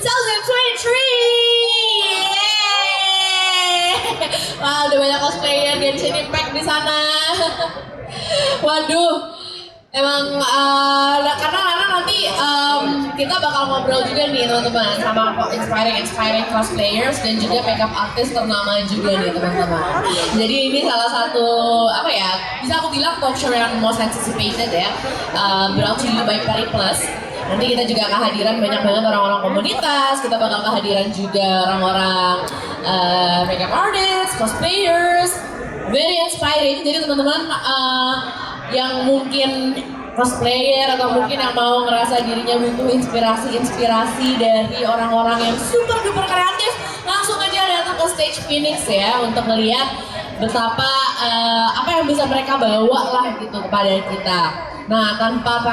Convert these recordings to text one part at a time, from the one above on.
Yeay! Wah, udah banyak cosplayer Genshin Impact di sana. Waduh, emang karena nanti kita bakal ngobrol juga nih teman-teman sama inspiring cosplayers dan juga makeup artist ternama juga nih teman-teman. Jadi ini salah satu apa ya, bisa aku bilang talk show yang most anticipated ya, brought to you by Peri Plus. Nanti kita juga kehadiran banyak banget orang-orang komunitas, kita bakal kehadiran juga orang-orang makeup artists, cosplayers, very inspiring. Jadi teman-teman yang mungkin cosplayer atau mungkin yang mau ngerasa dirinya butuh inspirasi dari orang-orang yang super duper kreatif, langsung aja datang ke Stage Phoenix ya untuk melihat betapa apa yang bisa mereka bawa lah gitu kepada kita. Nah, tanpa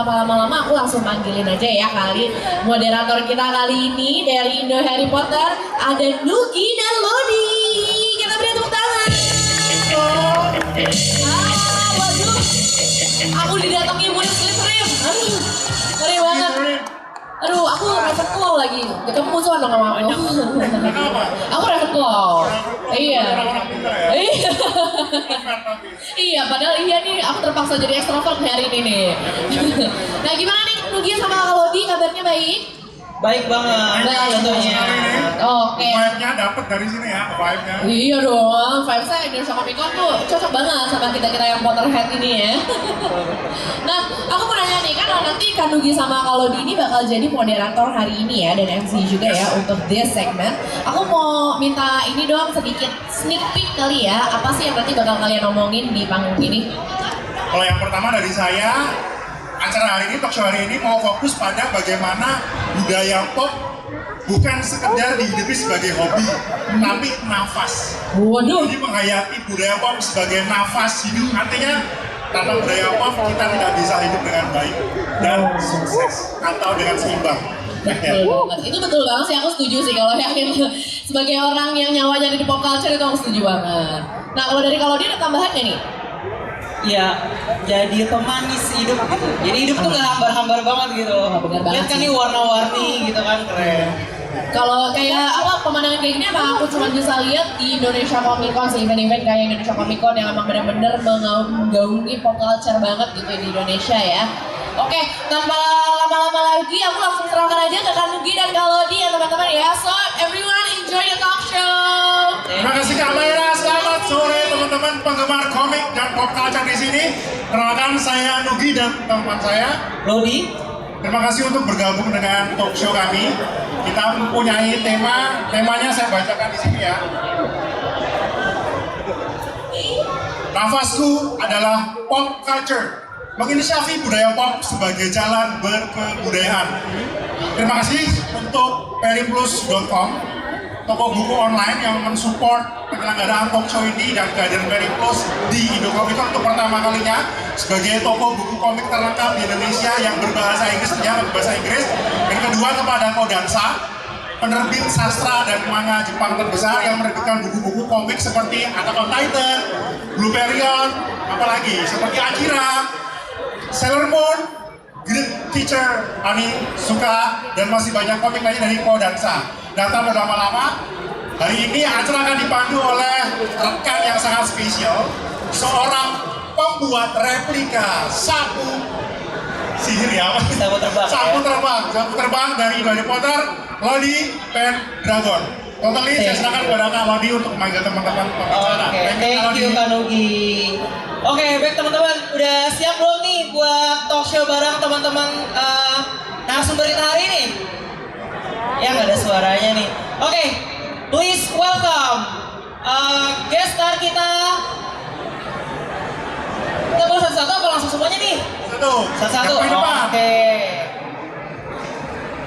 lama-lama aku langsung panggilin aja ya kali moderator kita kali ini dari Indo Harry Potter, ada Nugi dan Lodi. Kita beri tepuk tangan. Waduh, aku didatangi murid Slytherin. Aduh, ngeri banget. Aduh, aku Ravenclaw lagi. Kamu musuhan dong sama aku. Aku Ravenclaw. Iya. Iya. Iya, padahal iya nih, aku terpaksa jadi ekstrovert hari ini nih. Nah, gimana nih Nugi sama Kak Lodi, kabarnya baik? Baik banget, tentunya. Oke. Vibe-nya dapet dari sini ya, vibe-nya. Iya dong, vibe saya Indonesia Comic Con tuh cocok banget sama kita-kita yang Potterhead ini ya. Nah, aku mau nanya nih, kan nanti Kak Nugi sama Kak Lodi ini bakal jadi moderator hari ini ya, dan MC juga ya untuk this segment. Aku mau minta ini dong sedikit sneak peek kali ya, apa sih yang nanti bakal kalian omongin di panggung ini? Kalau yang pertama dari saya, acara hari ini, talk show hari ini mau fokus pada bagaimana budaya pop bukan sekedar dihidupi sebagai hobi, tapi nafas. Waduh. Jadi menghayati budaya pop sebagai nafas hidup, artinya tanpa budaya pop kita tidak bisa hidup dengan baik dan sukses atau dengan seimbang. Betul banget, itu betul banget sih, aku setuju sih kalau yakin sebagai orang yang nyawanya di pop culture itu aku setuju banget. Nah, kalau dari kalau dia ada tambahan nggak nih? Ya, jadi pemanis hidup gitu. Jadi hidup tuh gak hambar-hambar banget gitu. Bener banget Lihat kan sih. nih warna-warni gitu kan, keren. Kalau kayak apa pemandangan kayak gini apa aku cuma bisa lihat di Indonesia Comic Con, event-event kayak Indonesia Comic Con yang emang benar-benar menggaungi pop culture banget gitu di Indonesia ya. Oke, tanpa lama-lama lagi aku langsung serahkan aja ke Kak Nugi dan Kak Lodi ya teman-teman ya. So everyone enjoy the talk show. Terima kasih Kak Mayra, selamat sore teman-teman penggemar komik dan pop culture di sini. Kenalkan saya Nugi dan teman saya Lodi, Terima kasih untuk bergabung dengan talk show kami. Kita mempunyai temanya saya bacakan di sini ya. Nafasku adalah pop culture, menginisiasi budaya pop sebagai jalan berkebudayaan. Terima kasih untuk periplus.com, toko buku online yang mensupport penyelenggaraan talk show ini dan kehadiran Periplus di Indo Comic Con untuk pertama kalinya sebagai toko buku komik terlengkap di Indonesia yang berbahasa Inggris, ternyata berbahasa Inggris. Yang kedua kepada Kodansha, penerbit sastra dan manga Jepang terbesar yang menerbitkan buku-buku komik seperti Attack on Titan, Blue Period, apalagi seperti Akira, Sailor Moon, Great Teacher, Ani Suka, dan masih banyak komik lainnya dari Kodansha. Datang berlama-lama, hari ini acara akan dipandu oleh rekan yang sangat spesial, seorang pembuat replika sapu sihir ya, sapu terbang. Sapu terbang dari Harry Potter, Lodi Pendragon. Totally, saya silakan kepada Kak Lodi untuk memanggil teman-teman pembicara. Oke, thank you Kak Nugi. Oke, baik teman-teman, udah siap belum nih buat talk show bareng teman-teman narasumber kita hari ini? Ya nggak ada suaranya nih. Oke, please welcome guest star kita. Kita boleh satu-satu apa langsung semuanya nih? Satu-satu. Yang paling depan. Oke.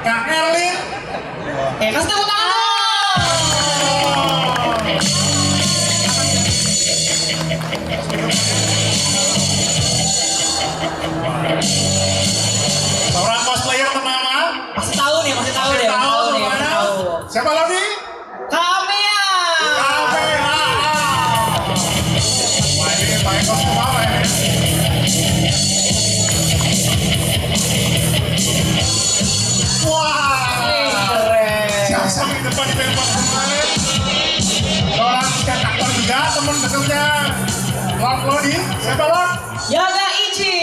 Kak Erlin. Oke, kasih tepuk tangan dong. Seorang cosplayer ternama. Masih tahu deh. Masih tahu. Siapa lagi? Kamea. KPA. Wah, ini pakai kostum apa ini? Wah. Berikutnya Lord Lodi, siapa Lord? Yaga Ichi.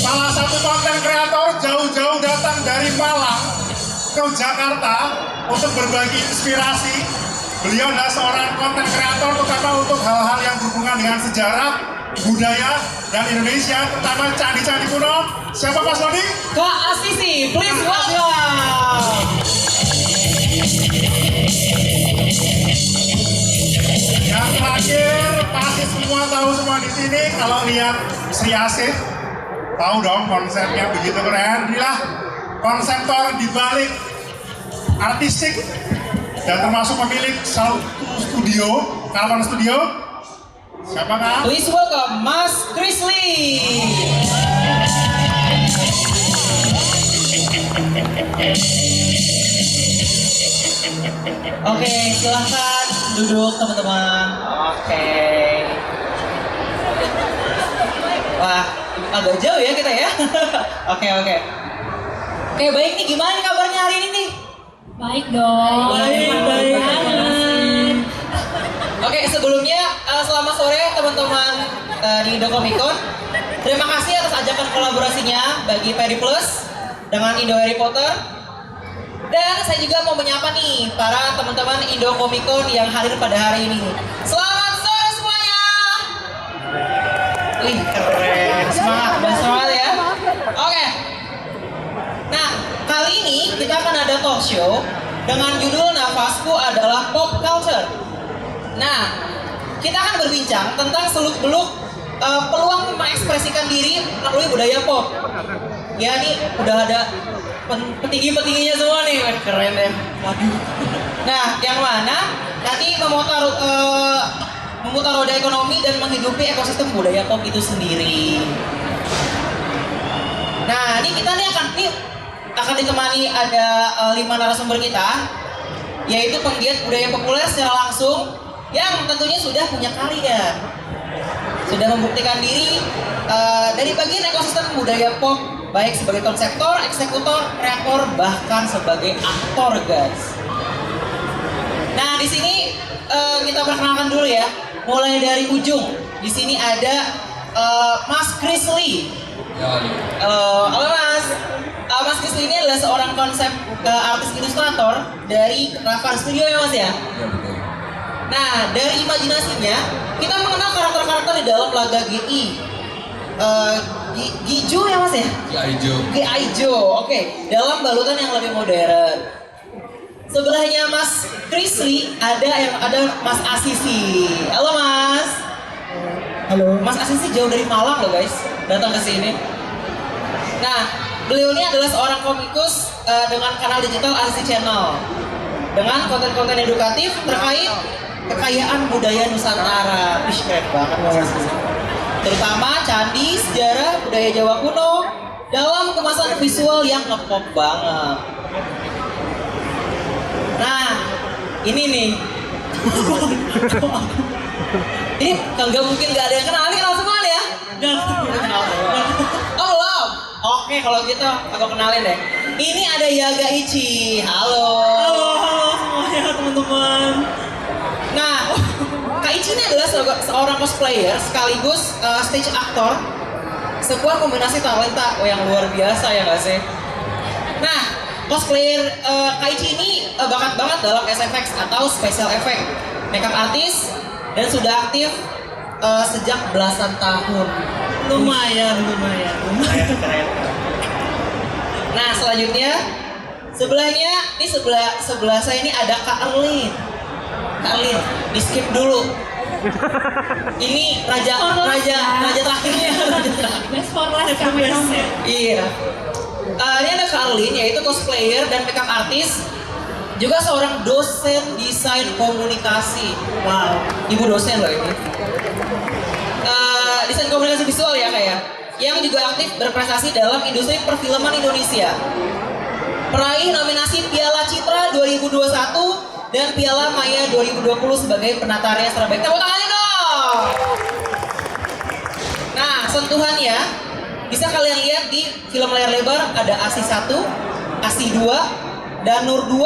Salah satu konten kreator jauh-jauh datang dari Malang ke Jakarta untuk berbagi inspirasi. Beliau adalah seorang konten kreator terutama untuk hal-hal yang berhubungan dengan sejarah, budaya, dan Indonesia, terutama candi-candi kuno. Siapa Mas Lodi? Kak Asisi, please welcome. Yang terakhir, pasti semua tahu semua di sini kalau lihat Sri Asih, tahu dong konsepnya begitu keren. Inilah konseptor di balik artistik dan termasuk pemilik satu studio, Karavan Studio. Siapa Kak? Please welcome Mas Krisli. Oke, silahkan duduk teman-teman. Oke. Wah, agak jauh ya kita ya. Oke. Oke, baik nih, gimana nih kabarnya hari ini nih? Baik dong. Baik banget. Oke, sebelumnya selamat sore teman-teman di Indokomikon. Terima kasih atas ajakan kolaborasinya bagi Peri Plus dengan Indo Harry Potter. Dan saya juga mau menyapa nih para teman-teman Indokomikon yang hadir pada hari ini. Selamat sore semuanya. Wih, keren. Semangat ya. Oke. Nah, kali ini kita akan ada talk show dengan judul Nafasku adalah Pop Culture. Nah, kita akan berbincang tentang seluk-beluk peluang mengekspresikan diri melalui budaya pop. Ya, nih udah ada petinggi-petingginya semua nih. Wah, keren deh. Waduh. Nah, yang mana nanti memutar roda ekonomi dan menghidupi ekosistem budaya pop itu sendiri. Nah, ini kita akan ditemani ada 5 narasumber kita, yaitu penggiat budaya populer secara langsung yang tentunya sudah punya karya, sudah membuktikan diri dari bagian ekosistem budaya pop, baik sebagai konseptor, eksekutor, kreator, bahkan sebagai aktor, guys. Nah, di sini kita perkenalkan dulu ya, mulai dari ujung. Di sini ada Mas Krisli. Halo Mas. Mas Krisli ini adalah seorang konsep artis ilustrator dari Karavan Studio ya Mas ya? Iya betul. Nah, dari imajinasinya kita mengenal karakter-karakter di dalam laga GI. Gijo ya Mas ya? Gijo, oke. Dalam balutan yang lebih modern. Sebelahnya Mas Krisli ada Mas Asisi. Halo Mas. Halo. Mas Asisi jauh dari Malang loh guys, datang ke sini. Nah, beliau ini adalah seorang komikus dengan kanal digital Asisi Channel dengan konten-konten edukatif terkait kekayaan budaya Nusantara. Wih, keren banget Mas Asisi. Terutama candi, sejarah, budaya Jawa kuno dalam kemasan visual yang ngepop banget. Nah, ini nih. Ini nggak mungkin nggak ada yang kenal. Ini kenal semua nih ya? Oh belum? Oke, kalau gitu aku kenalin deh. Ini ada Yaga Ichi. Halo. Halo semuanya teman-teman. Nah, Kak Ichi ini adalah seorang cosplayer sekaligus stage actor. Sebuah kombinasi talenta yang luar biasa ya nggak sih? Nah, cosplayer Kak Ichi ini bakat banget dalam SFX atau special effect, makeup artist, dan sudah aktif sejak belasan tahun. Lumayan. Nah, selanjutnya sebelahnya ini sebelah saya ini ada Kak Erlin. Kak Erlin, di skip dulu. Ini raja terakhirnya. Best for last kami. Iya. Ini ada Kak Erlin, yaitu cosplayer dan makeup artist, juga seorang dosen desain komunikasi. Wow, ibu dosen loh ini. Desain komunikasi visual ya kayak, yang juga aktif berprestasi dalam industri perfilman Indonesia. Peraih nominasi Piala Citra 2021 dan Piala Maya 2020 sebagai penata rias terbaik. Tepuk tangannya dong. Nah, sentuhannya bisa kalian lihat di film layar lebar, ada ASI 1, Kasih 2, Danur 2,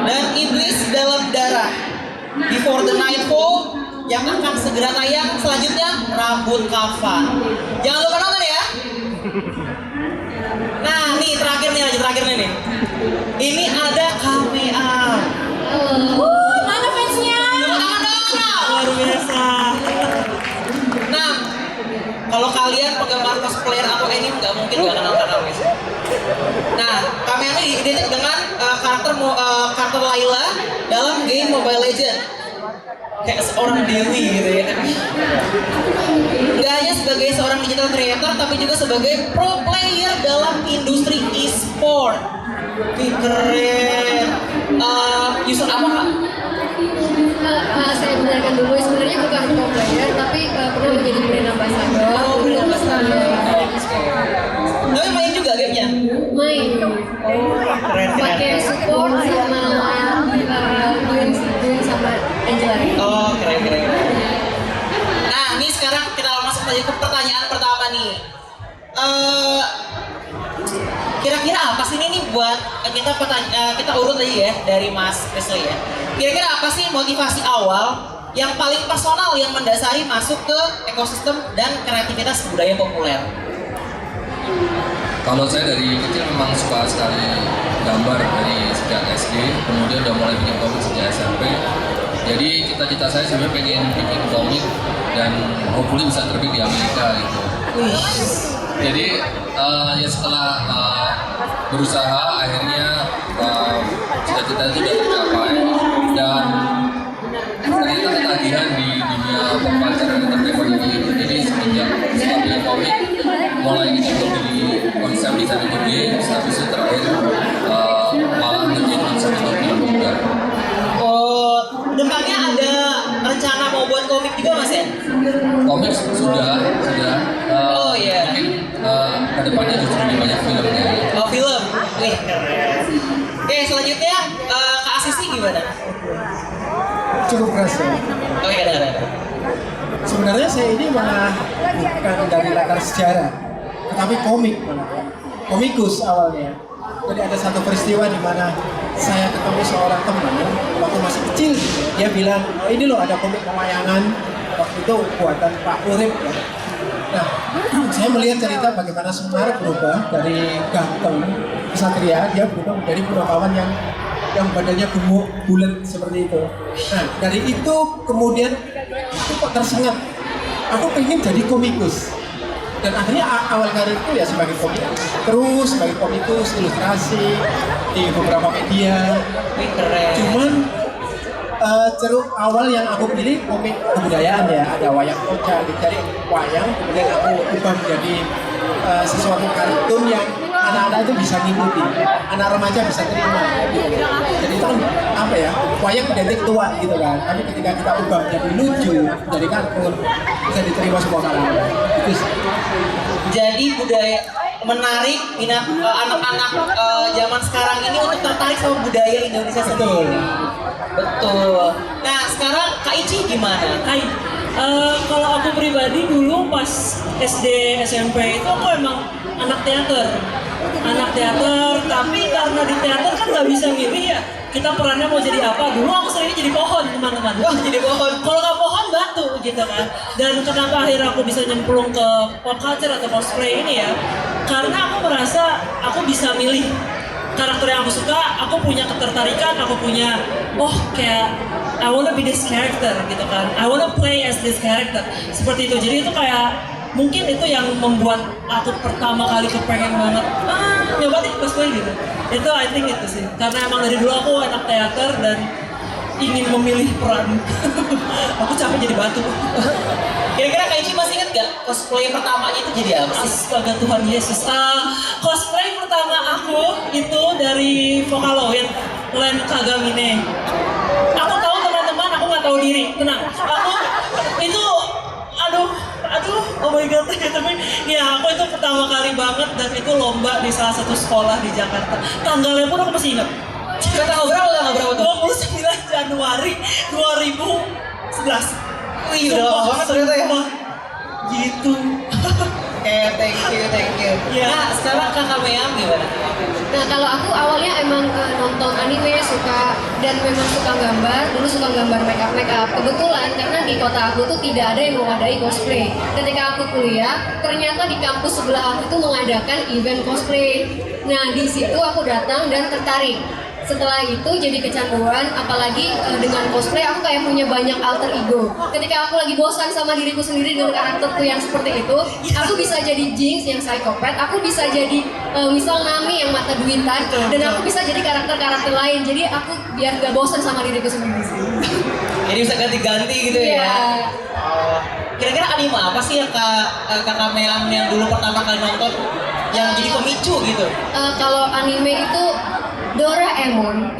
dan Iblis dalam Darah. Before the Nightfall yang akan segera tayang. Selanjutnya Rambut Kafan. Jangan lupa nonton ya. Nah, nih terakhir nih. Ini ada cameo. Mana fansnya? Luar biasa. Nah, kalau kalian penggemar cosplayer atau anime nggak mungkin nggak kenal Kanamis. Nah, cameo ini identik dengan karakter Layla dalam game Mobile Legends. Kayak seorang dewi gitu ya. Nggak hanya sebagai seorang digital creator, tapi juga sebagai pro player dalam industri e-sport. Wih, keren. User apa kak? Saya benarkan dulu, sebenarnya bukan pro player tapi pernah menjadi brand ambassador. Oh, brand ambassador. Tapi main juga gamenya? Main. Keren. Pakai support sama Duen sama Angela. Oh, keren. Nah, ini sekarang kita masuk aja ke pertanyaan pertama nih. Kira-kira apa sih ini buat kita urut aja ya dari Mas Presley ya. Kira-kira apa sih motivasi awal yang paling personal yang mendasari masuk ke ekosistem dan kreativitas budaya populer? Kalau saya dari kecil memang suka sekali gambar dari sejak SD, kemudian udah mulai bikin komik sejak SMP. Jadi cita-cita saya sebenarnya pengen bikin komik dan hopefully bisa terbit di Amerika gitu. Jadi ya setelah berusaha akhirnya cita-cita itu udah tercapai dan ternyata ketagihan di dunia pop culture dan entertainment ini. Jadi semenjak bikin komik mulai kita beli konsep desain untuk game, habis itu terakhir malah ngerjain konsep untuk film juga. Oh, depannya ada rencana mau buat komik juga Mas ya? Komik sudah. Oh iya. Mungkin kedepannya justru lebih banyak filmnya. Oh film. Wih, keren. Oke, selanjutnya Kak Asisi gimana? Cukup keras ya. Oke, ada. Sebenarnya saya ini malah bukan dari latar sejarah, tetapi komik malah. Komikus awalnya. Jadi ada satu peristiwa di mana saya ketemu seorang teman waktu masih kecil. Dia bilang, oh ini loh ada komik pewayangan waktu itu buatan Pak Urip ya. Nah, saya melihat cerita bagaimana Semar berubah dari ganteng kesatria, dia berubah menjadi purnawirawan yang badannya gemuk, bulat seperti itu. Nah, dari itu kemudian itu kok tersengat. Aku pengen jadi komikus. Dan akhirnya awal karirku ya sebagai komikus. Terus sebagai komikus, ilustrasi di beberapa media. Wih, keren. Cuman ceruk awal yang aku pilih komik kebudayaan ya, ada wayang poca, dari wayang kemudian aku ubah menjadi sesuatu kartun yang anak-anak itu bisa ngikuti, anak remaja bisa terima gitu. Jadi itu kan apa ya, wayang identik tua gitu kan, tapi ketika kita ubah menjadi lucu, jadi kartun bisa diterima semua kalangan itu sih. Jadi budaya menarik minat anak-anak zaman sekarang ini untuk tertarik sama budaya Indonesia sendiri. Betul. Nah, sekarang Kak Ici gimana? Hai, kalau aku pribadi dulu pas SD SMP itu aku emang anak teater, tapi karena di teater kan nggak bisa milih ya, kita perannya mau jadi apa. Dulu aku seringnya jadi pohon, teman-teman. Wah, jadi pohon. Kalau nggak pohon batu gitu kan. Dan kenapa akhirnya aku bisa nyemplung ke pop culture atau cosplay ini ya, karena aku merasa aku bisa milih karakter yang aku suka, aku punya ketertarikan, aku punya kayak I wanna be this character gitu kan, I wanna play as this character seperti itu. Jadi itu kayak mungkin itu yang membuat aku pertama kali kepengen banget nyoba deh cosplay gitu. Itu I think itu sih, karena emang dari dulu aku anak teater dan ingin memilih peran. Aku capek jadi batu. Kira-kira Kak Ici masih inget gak cosplay pertamanya itu jadi apa sih? Astaga Tuhan Yesus. Cosplay pertama aku itu dari Vocaloid, Len Kagamine. Aku tahu teman-teman, aku nggak tahu diri. Tenang. Aku itu, aduh, oh my god. Tapi ya aku itu pertama kali banget dan itu lomba di salah satu sekolah di Jakarta. Tanggalnya pun aku masih ingat. Tanggal berapa tuh? 29 Januari 2011. Wih, udah lama banget ternyata ya. Gitu. Oke, thank you. Nah, sekarang Kakak Meam gimana? Nah kalau aku awalnya emang nonton anime suka dan memang suka gambar, dulu suka gambar make up. Kebetulan karena di kota aku tuh tidak ada yang mengadakan cosplay. Ketika aku kuliah, ternyata di kampus sebelah aku tuh mengadakan event cosplay. Nah di situ aku datang dan tertarik. Setelah itu jadi kecanduan, apalagi dengan cosplay aku kayak punya banyak alter ego. Ketika aku lagi bosan sama diriku sendiri dengan karakterku yang seperti itu, aku bisa jadi Jinx yang psikopat, aku bisa jadi misal Nami yang mata duitan, dan aku bisa jadi karakter-karakter lain. Jadi aku biar gak bosan sama diriku sendiri sih. Jadi bisa ganti-ganti gitu ya? Iya. Oh. Kira-kira anime apa sih yang Kakak Meam yang dulu pertama kali nonton yang jadi pemicu gitu? Kalau anime itu Doraemon.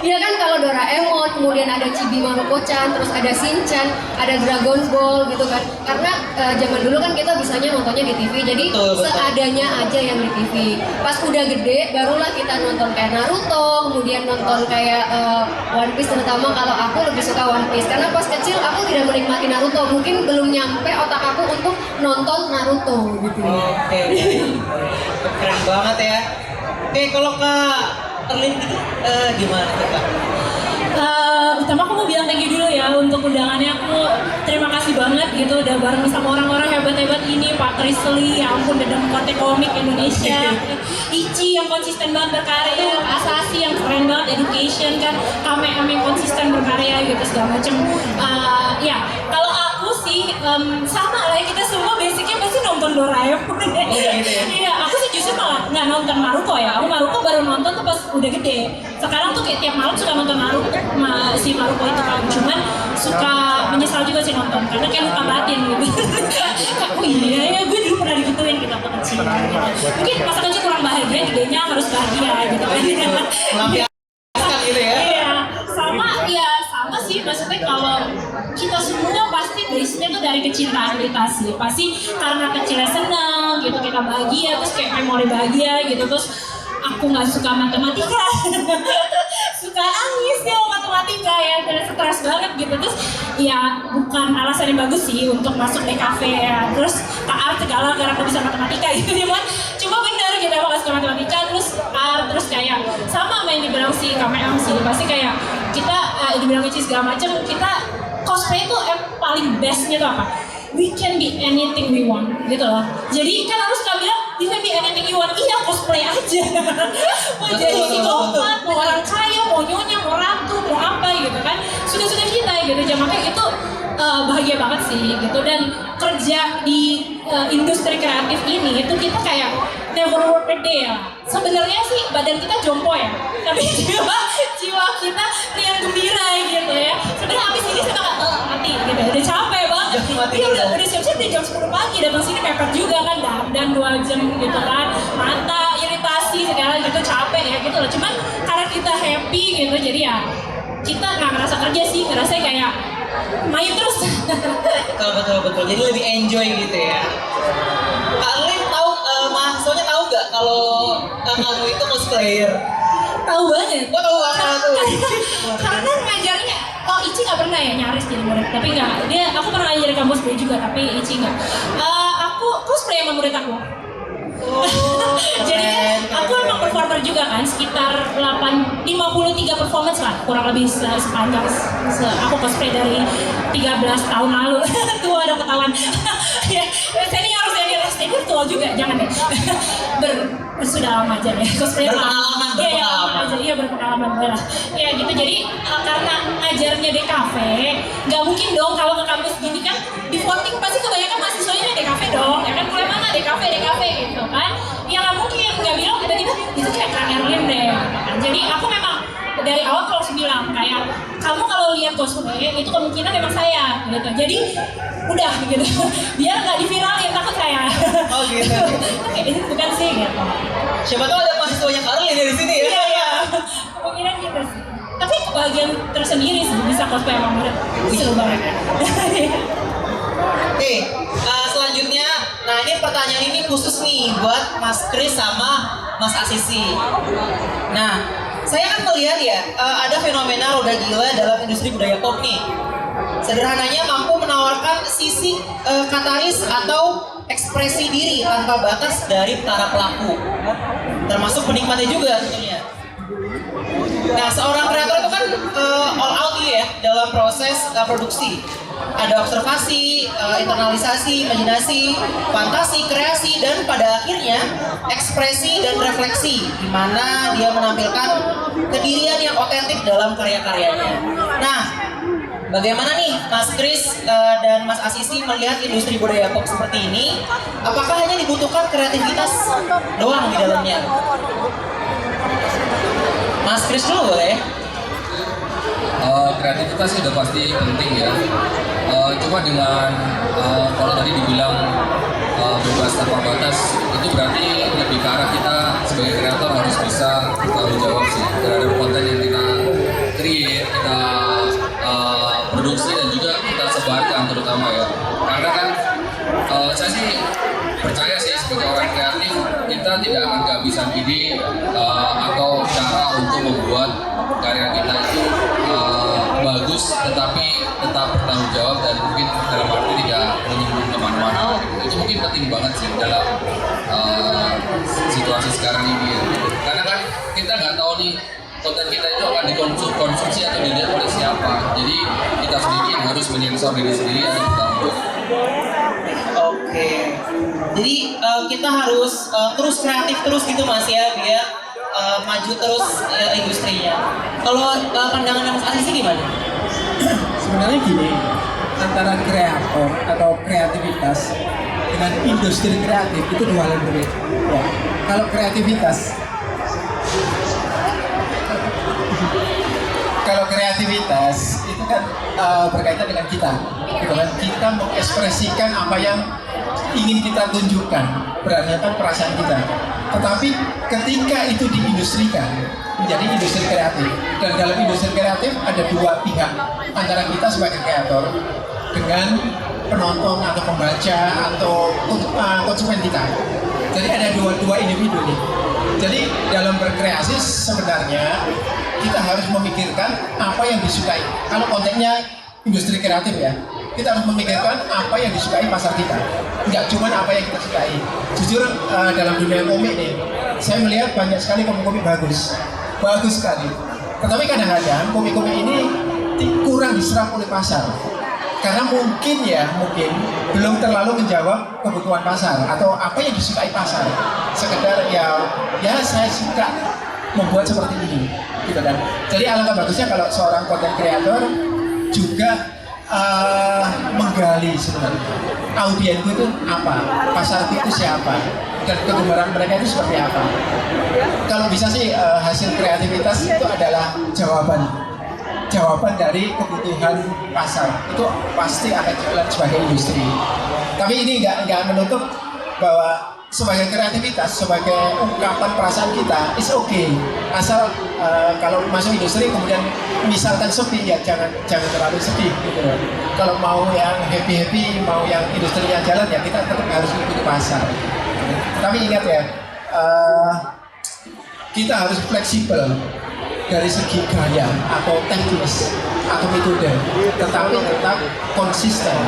Iya kan kalau Doraemon, kemudian ada Chibi Maruko-chan, terus ada Shinchan, ada Dragon Ball gitu kan. Karena zaman dulu kan kita bisanya nontonnya di TV, jadi Betul. seadanya aja yang di TV. Pas udah gede, barulah kita nonton kayak Naruto, kemudian nonton kayak One Piece, terutama kalau aku lebih suka One Piece. Karena pas kecil aku tidak menikmati Naruto, mungkin belum nyampe otak aku untuk nonton Naruto gitu. Oke. Keren banget ya. Oke, kalau Kak Erlin gitu, gimana tuh Kak? Pertama aku mau bilang thank you dulu ya untuk undangannya. Aku terima kasih banget gitu udah bareng sama orang-orang hebat-hebat ini, Pak Trisli, ya ampun, udah Kote Komik Indonesia, Ichi yang konsisten banget berkarya, Asasi yang keren banget, Education kan, Kameam yang konsisten berkarya gitu segala macem. Ya kalau aku sih sama lah ya, kita semua basicnya pasti nonton Doraemon. Iya, aku sih justru malah nggak nonton Naruto ya. Aku Naruto baru nonton tuh pas udah gede. Sekarang tuh kayak tiap malam suka nonton Naruto, si Naruto itu kan. Cuman suka menyesal juga sih nonton karena kayak luka batin gitu. Oh iya ya, gue dulu pernah digituin kita waktu kecil. Gitu. Mungkin masa kecil kurang bahagia, gedenya harus bahagia gitu kan. Melampiaskan gitu ya? Iya, sama sih. Maksudnya kalau kita semua pasti basicnya tuh dari kecintaan kita sih. Pasti karena kecilnya senang gitu, kita bahagia, terus kayak memori bahagia gitu. Terus aku nggak suka matematika, suka nangis ya matematika ya, dan stres banget gitu. Terus ya bukan alasan yang bagus sih untuk masuk DKV ya. Terus art segala karena aku bisa matematika gitu, cuma bener gitu, aku suka matematika, terus art, terus kayak sama yang dibilang si Kameam sih, pasti kayak kita dibilang Ichi segala macam, kita cosplay itu paling bestnya tuh apa? We can be anything we want gitu loh. Jadi kan harus kami bilang you can be anything you want. Iya, cosplay aja. Mau jadi psikopat, mau orang kaya, mau nyonya, mau ratu, mau apa gitu kan. Sudah-sudah kita gitu. Jadi makanya itu bahagia banget sih gitu. Dan kerja di industri kreatif ini itu kita kayak never work a day ya. Sebenarnya sih badan kita jompo ya, tapi jiwa kita riang gembira gitu ya. Sebenarnya habis ini kita mati gitu, udah capek banget. Dia udah siap-siap di jam 10 pagi datang sini mepet juga kan, dan 2 jam gitu kan, mata iritasi segala gitu, capek ya gitu loh. Cuman karena kita happy gitu, jadi ya kita nggak ngerasa kerja sih, ngerasa kayak main terus. Betul. Jadi lebih enjoy gitu ya. Kak Erlin tahu, mahasiswanya tahu nggak kalau kamu itu cosplayer? Tahu banget. Gua tahu banget tuh. Karena ngajarnya, Ichi nggak pernah ya nyaris jadi murid, tapi nggak. Aku pernah ngajar di kampus gue juga, tapi Ichi nggak. Aku cosplay sama murid aku. Jadi kan aku emang performer juga kan, sekitar 53 performance lah kurang lebih sepanjang aku cosplay dari 13 tahun lalu. Tua udah ketahuan. Ya, senior tua juga, jangan deh. Sudah lama aja deh cosplay. Berpengalaman lah. Ya gitu, jadi karena ngajarnya DKV, nggak mungkin dong kalau ke kampus gini kan di voting pasti kebanyakan mahasiswanya DKV dong, ya kan, mulai mana DKV gitu kan. Ya nggak mungkin, nggak bilang tiba-tiba itu kayak Kak Erlin deh kan. Jadi aku memang dari awal kalau bilang kayak kamu kalau lihat cosplay itu kemungkinan memang saya gitu. Jadi udah gitu, biar nggak diviralin, takut saya. Oh gitu. Oke, ini bukan sih gitu. Siapa tahu ada mahasiswanya Kak Erlin dari sini ya? Iya. Kemungkinan gitu sih. Tapi kebahagiaan tersendiri sih bisa cosplay sama murid. Seru banget. Oke, selanjutnya, nah ini pertanyaan ini khusus nih buat Mas Kris sama Mas Asisi. Nah, saya kan melihat ya, ada fenomena roda gila dalam industri budaya pop nih. Sederhananya mampu menawarkan sisi katalis atau ekspresi diri tanpa batas dari para pelaku, termasuk penikmatnya juga tentunya. Nah, seorang kreator itu kan all out ya dalam proses produksi. Ada observasi, internalisasi, imajinasi, fantasi, kreasi, dan pada akhirnya ekspresi dan refleksi, di mana dia menampilkan kedirian yang otentik dalam karya-karyanya. Nah, bagaimana nih Mas Kris dan Mas Asisi melihat industri budaya pop seperti ini? Apakah hanya dibutuhkan kreativitas doang di dalamnya? Mas Kris dulu boleh? Kreativitas sih udah pasti penting ya. Cuma dengan kalau tadi dibilang bebas tanpa batas, itu berarti lebih ke arah kita sebagai kreator harus bisa bertanggung jawab sih terhadap konten yang kita create, kita produksi dan juga kita sebarkan terutama ya. Karena kan saya sih percaya sih sebagai orang kreatif kita tidak akan kehabisan ide atau cara untuk membuat karya kita itu bagus tetapi tetap bertanggung jawab dan mungkin dalam arti tidak menyinggung kemana-mana. Itu mungkin penting banget sih dalam situasi sekarang ini ya. Karena kan kita nggak tahu nih konten kita itu akan dikonsumsi atau dilihat oleh siapa. Jadi kita sendiri yang harus menyensor diri sendiri dan bertanggung jawab. Oke. Jadi kita harus terus kreatif terus gitu Mas ya, biar maju terus industrinya. Kalau pandangan Mas Asisi gimana? Sebenarnya gini, antara kreator atau kreativitas dengan industri kreatif itu dua hal yang berbeda. Ya. Kalau kreativitas itu kan berkaitan dengan kita, gitu kan? Kita mengekspresikan apa yang ingin kita tunjukkan berdasarkan perasaan kita. Tetapi ketika itu diindustrikan menjadi industri kreatif, dan dalam industri kreatif ada dua pihak, antara kita sebagai kreator dengan penonton atau pembaca atau konsumen kita. Jadi ada dua individu nih. Jadi dalam berkreasi sebenarnya kita harus memikirkan apa yang disukai. Kalau kontennya industri kreatif ya, kita harus memikirkan apa yang disukai pasar kita, nggak cuma apa yang kita sukai. Jujur dalam dunia komik nih, saya melihat banyak sekali komik-komik bagus sekali. Tetapi kadang-kadang komik-komik ini kurang diserap oleh pasar, karena mungkin belum terlalu menjawab kebutuhan pasar atau apa yang disukai pasar. Sekedar ya saya suka membuat seperti ini, gitu kan. Jadi alangkah bagusnya kalau seorang content creator juga menggali sebenarnya audiensku itu apa, pasarku itu siapa, dan kegemaran mereka itu seperti apa. Kalau bisa sih hasil kreativitas itu adalah jawaban dari kebutuhan pasar, itu pasti akan jalan sebagai industri. Tapi ini nggak menutup bahwa sebagai kreativitas, sebagai ungkapan perasaan kita, is okay. Asal kalau masuk industri kemudian misalkan sepi, ya jangan terlalu sedih gitu. Kalau mau yang happy, mau yang industrinya jalan, ya kita tetap harus mengikuti pasar. Tapi ingat ya, kita harus fleksibel dari segi gaya atau teknis atau metode, tetapi tetap konsisten,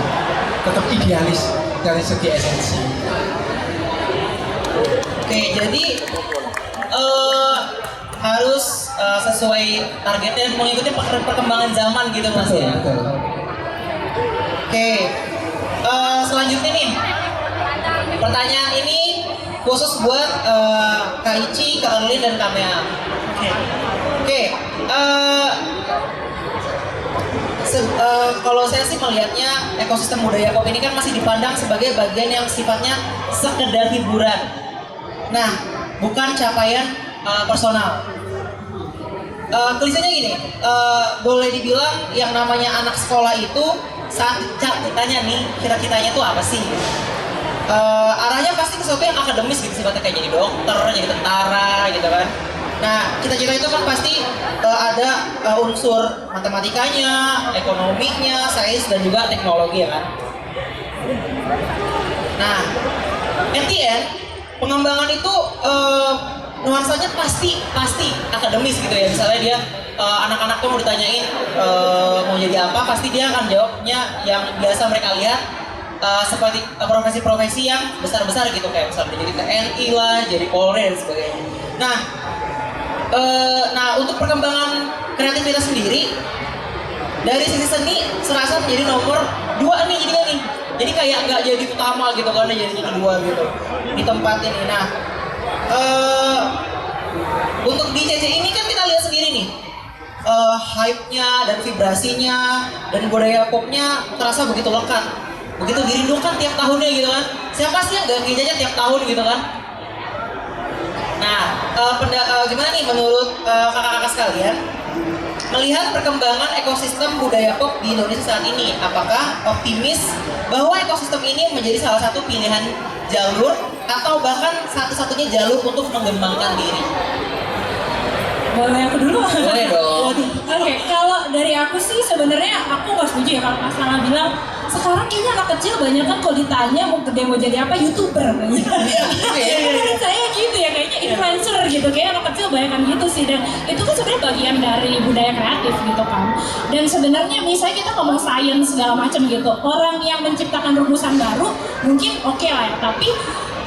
tetap idealis dari segi esensi. Oke, jadi harus sesuai targetnya dan mengikuti perkembangan zaman gitu Mas ya. Betul. Oke, selanjutnya nih, pertanyaan ini khusus buat Kak Ici, Kak Erlin, dan Kak Mea. Oke, kalau saya sih melihatnya ekosistem budaya pop ini kan masih dipandang sebagai bagian yang sifatnya sekedar hiburan. Nah, bukan capaian personal. Klisenya gini, boleh dibilang yang namanya anak sekolah itu saat ditanya nih, cita-citanya itu apa sih? Arahnya pasti ke sesuatu yang akademis gitu, sifatnya kayak jadi dokter, jadi tentara gitu kan. Nah, cita-cita itu kan pasti ada unsur matematikanya, ekonominya, sains, dan juga teknologi ya kan. Nah, at the end, pengembangan itu nuansanya pasti akademis gitu ya. Misalnya dia anak-anak tuh mau ditanyain mau jadi apa, pasti dia akan jawabnya yang biasa mereka lihat, seperti profesi-profesi yang besar-besar gitu, kayak misalnya jadi TNI lah, jadi Polri dan sebagainya. Nah, untuk perkembangan kreativitas sendiri dari sisi seni serasa menjadi nomor 2 nih jadinya nih. Jadi kayak nggak jadi utama gitu kan, jadi kedua gitu di tempat ini. Nah, untuk di CC ini kan kita lihat sendiri nih, hype-nya dan vibrasinya dan budaya popnya terasa begitu lekat, begitu dirindukan tiap tahunnya gitu kan. Siapa sih yang gak ngejanya tiap tahun gitu kan? Nah, gimana nih menurut kakak-kakak sekalian melihat perkembangan ekosistem budaya pop di Indonesia saat ini? Apakah optimis bahwa ekosistem ini menjadi salah satu pilihan jalur atau bahkan satu-satunya jalur untuk mengembangkan diri? Boleh aku dulu? Boleh dong. Oke, kalau dari aku sih sebenarnya aku nggak setuju ya kalau Mas Lala bilang sekarang kayaknya anak kecil banyak kan kalau ditanya mau gede mau jadi apa, YouTuber. Menurut saya gitu ya, kayaknya influencer gitu, kayak anak kecil banyak kan gitu sih, dan itu kan sebenarnya bagian dari budaya kreatif gitu kan. Dan sebenarnya misalnya kita ngomong sains segala macam gitu, orang yang menciptakan rumusan baru mungkin oke lah ya, tapi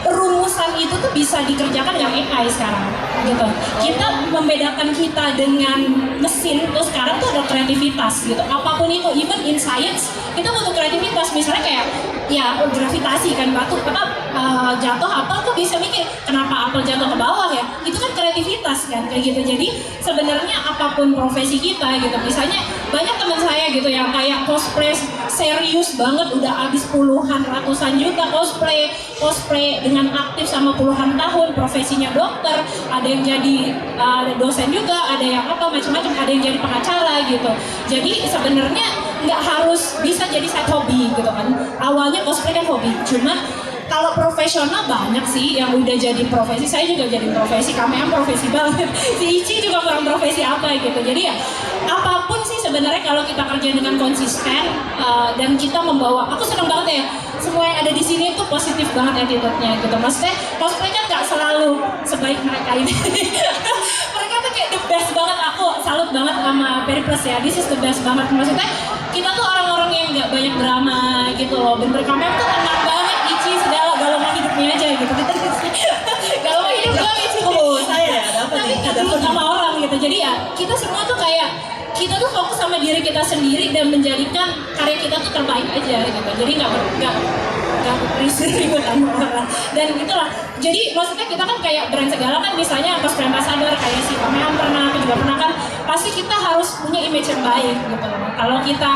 rumusan itu tuh bisa dikerjakan dengan AI sekarang gitu. Kita membedakan kita dengan mesin tuh sekarang tuh ada kreativitas gitu. Apapun itu, even in science kita butuh kreativitas. Misalnya kayak ya gravitasi kan, batu jatuh apel kok bisa mikir kenapa apel jatuh ke bawah ya, itu kan kreativitas kan kayak gitu. Jadi sebenarnya apapun profesi kita gitu, misalnya banyak teman saya gitu yang kayak cosplay serius banget, udah habis puluhan ratusan juta cosplay dengan aktif sama puluhan tahun, profesinya dokter, ada yang jadi dosen juga, ada yang apa macam-macam, ada yang jadi pengacara gitu. Jadi sebenarnya nggak harus bisa jadi side hobi gitu kan. Awalnya cosplay kan hobi, cuma kalau profesional banyak sih yang udah jadi profesi. Saya juga jadi profesi, Kameam profesi banget. Si Ici juga kurang profesi apa gitu. Jadi ya apapun sih sebenarnya kalau kita kerja dengan konsisten dan kita membawa, aku senang banget ya semua yang ada di sini tuh positif banget attitude-nya gitu. Maksudnya cosplay kan nggak selalu sebaik mereka ini. Mereka tuh kayak the best banget, aku salut banget sama Periplus ya. This is the best banget. Maksudnya kita tuh orang-orang yang nggak banyak drama gitu loh. Bener Kameam tuh tenang banget, Ici segala galauan hidupnya aja gitu. Galauan hidup doang Ici. Oh, saya ada apa Tapi nih? ketemu sama orang gitu. Jadi ya kita semua tuh kayak kita tuh fokus sama diri kita sendiri dan menjadikan karya kita tuh terbaik aja gitu. Jadi nggak berisir ribut sama orang. Dan itulah. Jadi maksudnya kita kan kayak brand segala kan, misalnya cosplay ambassador kayak si Kameam pernah, aku juga pernah kan. Pasti kita harus punya image yang baik gitu loh. Kalau kita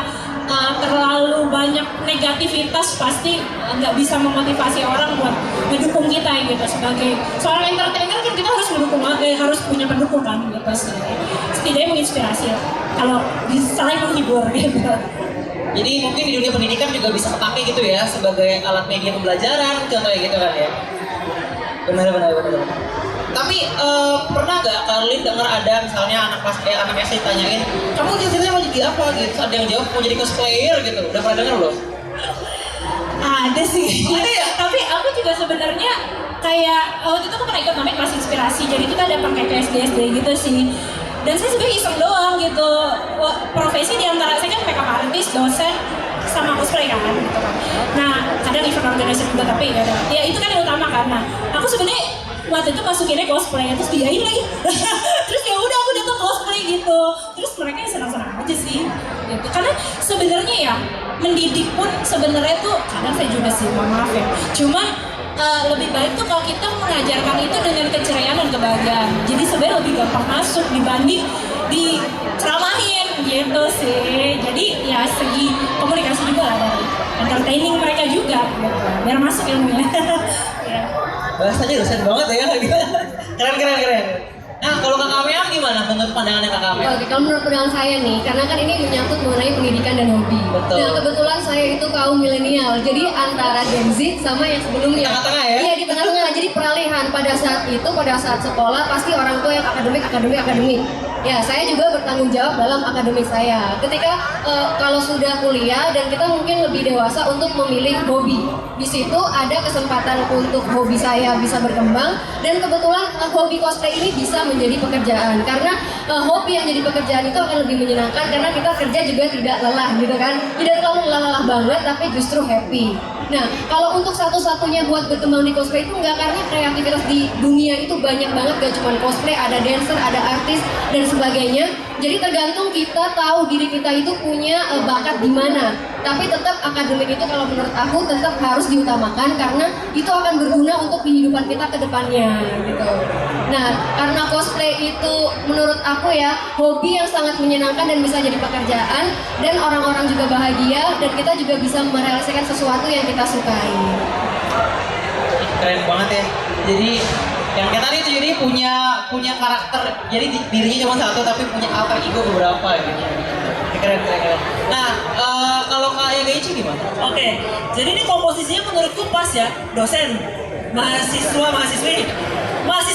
terlalu banyak negativitas pasti nggak bisa memotivasi orang buat mendukung kita gitu. Sebagai seorang entertainer kan kita harus mendukung, harus punya pendukung kan gitu sih. Setidaknya menginspirasi lah kalau selain menghibur gitu. Jadi mungkin di dunia pendidikan juga bisa kepake gitu ya sebagai alat media pembelajaran contohnya gitu kan ya. Benar. Tapi pernah nggak Karlin dengar ada misalnya anak SD tanyain, kamu ceritanya mau jadi apa gitu? Ada yang jawab mau jadi cosplayer gitu. Udah pernah dengar belum? Ada sih. Ada ya? Tapi aku juga sebenarnya kayak waktu itu aku pernah ikut namanya kelas inspirasi. Jadi kita ada pakai ke SD gitu sih. Dan saya sebenarnya iseng doang gitu. Profesi diantara saya kan makeup artist, dosen, sama cosplay kan gitu kan. Nah kadang event organizer juga, tapi ya itu kan yang utama kan. Nah aku sebenarnya waktu itu masukinnya cosplay, terus diain lagi. Terus ya udah aku datang cosplay gitu. Terus mereka senang-senang aja sih gitu. Karena sebenarnya ya mendidik pun sebenarnya tuh kadang saya juga sih, mohon maaf ya, cuman lebih baik tuh kalau kita mengajarkan itu dengan keceriaan dan kebahagiaan. Jadi sebenarnya lebih gampang masuk dibanding diceramahin gitu sih. Jadi ya segi komunikasi juga lah, dari entertaining mereka juga gitu, biar masuk ilmunya. Ya. Bahasanya dosen banget ya. Keren. Nah, kalau Kak Kameam gimana menurut pandangannya Kak Kameam? Oke, kalau menurut pandangan saya nih, karena kan ini menyangkut mengenai pendidikan dan hobi. Betul. Nah, kebetulan saya itu kaum milenial, jadi antara Gen Z sama yang sebelumnya. Tengah-tengah ya? Iya, di tengah-tengah. Jadi peralihan pada saat sekolah pasti orang tua yang akademik. Ya, saya juga bertanggung jawab dalam akademik saya. Ketika kalau sudah kuliah dan kita mungkin lebih dewasa untuk memilih hobi. Di situ ada kesempatan untuk hobi saya bisa berkembang, dan kebetulan hobi cosplay ini bisa menjadi pekerjaan, karena hobi yang jadi pekerjaan itu akan lebih menyenangkan karena kita kerja juga tidak lelah gitu kan, tidak terlalu lelah banget tapi justru happy. Nah, kalau untuk satu-satunya buat berkembang di cosplay itu enggak, karena kreativitas di dunia itu banyak banget, gak cuma cosplay, ada dancer, ada artis dan sebagainya. Jadi tergantung kita tahu diri kita itu punya bakat di mana. Tapi tetap akademik itu kalau menurut aku tetap harus diutamakan karena itu akan berguna untuk kehidupan kita ke depannya gitu. Nah, karena cosplay itu menurut aku ya hobi yang sangat menyenangkan dan bisa jadi pekerjaan dan orang-orang juga bahagia dan kita juga bisa merealisasikan sesuatu yang kita sukai. Keren banget ya. Jadi yang kita tadi itu jadi punya karakter, jadi dirinya cuma satu tapi punya alter ego beberapa gitu. Keren. Nah, kalau Kak Gaichi gimana? Oke, jadi ini komposisinya menurutku pas ya, dosen, mahasiswa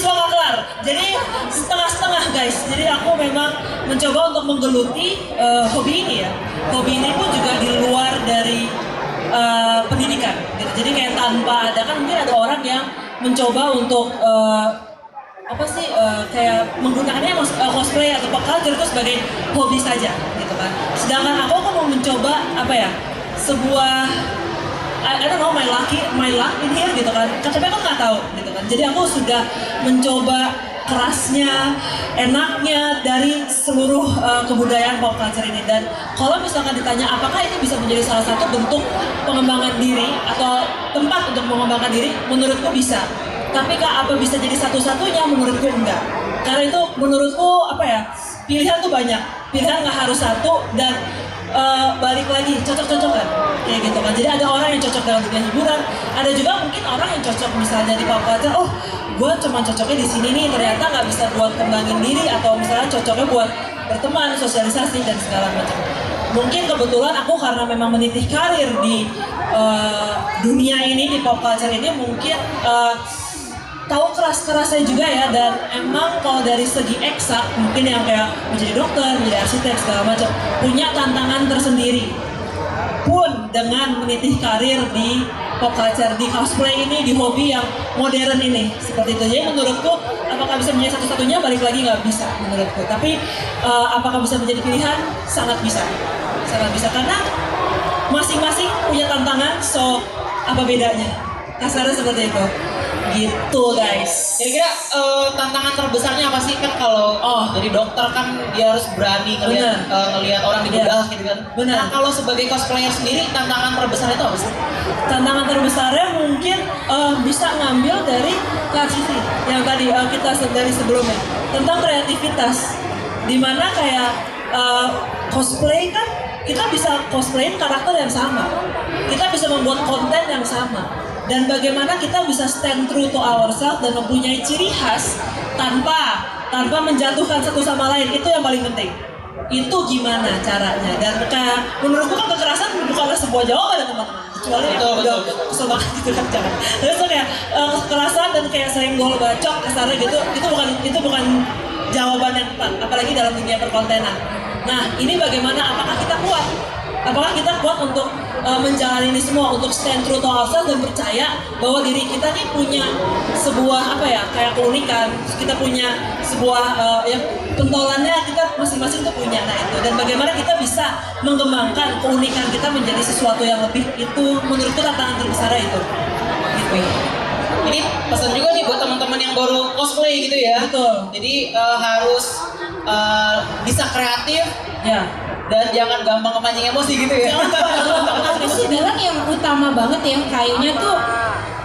nggak kelar. Jadi setengah-setengah guys. Jadi aku memang mencoba untuk menggeluti hobi ini ya. Hobi ini pun juga di luar dari pendidikan. Gitu. Jadi kayak tanpa ada, kan mungkin ada orang yang mencoba untuk kayak menggunakannya cosplay atau pop culture itu sebagai hobi saja gitu kan. Sedangkan aku mau mencoba sebuah I don't know, my luck in here gitu kan. Tapi aku nggak tahu gitu kan. Jadi aku sudah mencoba kerasnya, enaknya dari seluruh kebudayaan pop culture ini. Dan kalau misalkan ditanya apakah itu bisa menjadi salah satu bentuk pengembangan diri atau tempat untuk mengembangkan diri, menurutku bisa. Tapi Kak, apa bisa jadi satu-satunya? Menurutku enggak. Karena itu menurutku pilihan tuh banyak. Pilihan nggak harus satu dan balik lagi cocok-cocokan kayak gitu kan. Jadi ada orang yang cocok dalam dunia hiburan, ada juga mungkin orang yang cocok misalnya di pop culture. Oh, gue cuma cocoknya di sini nih, ternyata nggak bisa buat kembangin diri, atau misalnya cocoknya buat berteman, sosialisasi dan segala macam. Mungkin kebetulan aku karena memang meniti karir di dunia ini, di pop culture ini, mungkin tahu keras-kerasnya juga ya. Dan emang kalau dari segi eksak mungkin yang kayak menjadi dokter, menjadi arsitek segala macam punya tantangan tersendiri. Pun dengan meniti karir di pop culture, di cosplay ini, di hobi yang modern ini, seperti itu. Jadi menurutku apakah bisa menjadi satu-satunya, balik lagi nggak bisa menurutku. Tapi apakah bisa menjadi pilihan? Sangat bisa karena masing-masing punya tantangan. So apa bedanya? Kasarnya seperti itu. Gitu guys. Kira-kira tantangan terbesarnya apa sih? Kan kalau jadi dokter kan dia harus berani ngelihat orang dibedah gitu kan. Benar. Nah, kalau sebagai cosplayer sendiri tantangan terbesar itu apa sih? Tantangan terbesarnya mungkin bisa ngambil dari KCC yang tadi kita dari sebelumnya tentang kreativitas, dimana kayak cosplay kan kita bisa cosplayin karakter yang sama, kita bisa membuat konten yang sama, dan bagaimana kita bisa stand true to ourselves dan mempunyai ciri khas tanpa menjatuhkan satu sama lain. Itu yang paling penting. Itu gimana caranya? Dan menurutku kan kekerasan bukanlah sebuah jawaban ya teman-teman, kecuali udah kesel banget gitu kan jangan. Terus kayak kekerasan dan kayak senggol bacok kasarnya gitu, itu bukan jawaban yang tepat, apalagi dalam dunia perkontenan. Nah, ini bagaimana, apakah kita kuat? Apakah kita kuat untuk menjalani ini semua, untuk stand true to ourselves dan percaya bahwa diri kita nih punya sebuah kayak keunikan, kita punya sebuah pentolannya kita masing-masing tuh punya. Nah itu, dan bagaimana kita bisa mengembangkan keunikan kita menjadi sesuatu yang lebih, itu menurutku tantangan terbesarnya itu. Gitu. Ini pesan juga nih buat teman-teman yang baru cosplay gitu ya. Betul. Jadi harus bisa kreatif Ya. dan jangan gampang kepancing emosi gitu ya. Aku sih bilang yang utama banget yang kayaknya tuh,